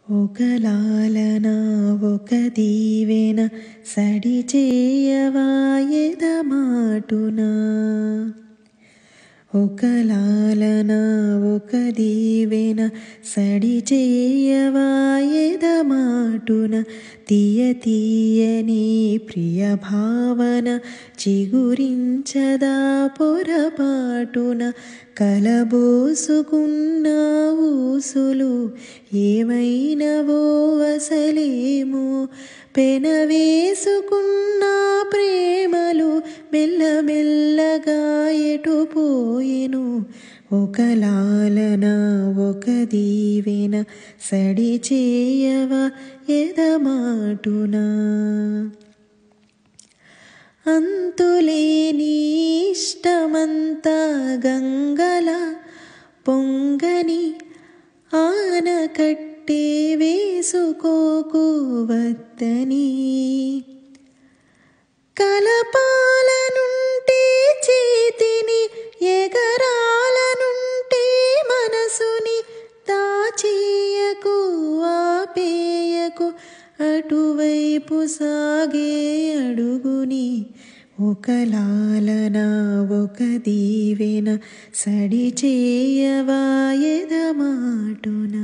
ఒక లాలన ఒక దీవెన సడి చేయవా ఎదమాటున ఒక లాలన ఒక దీవెన సడి చేయవా ఎదమాటున తీయ తీయని ప్రియ భావన చిగురించదా పొరపాటున కలబోసుకున్న ఊసులు ఏమైనవో అసలేమో పెనవేసుకున్న ప్రేమలు మెల్లమెల్లగా ఎటుపోయెను ఒక లాలన ఒక దీవెన సడి చేయవా ఎదమాటున అంతులేని ఇష్టమంతా గంగల పొంగని ఆనకట్టే వేసుకోకు వద్దని కలపాలనుంటే చేతిని ఎగరాలనుంటే మనసుని దాచేయకు ఆపేయకు అటువైపు సాగే అడుగుని ఒక లాలన ఒక దీవెన సడి చేయవా ఎదమాటున.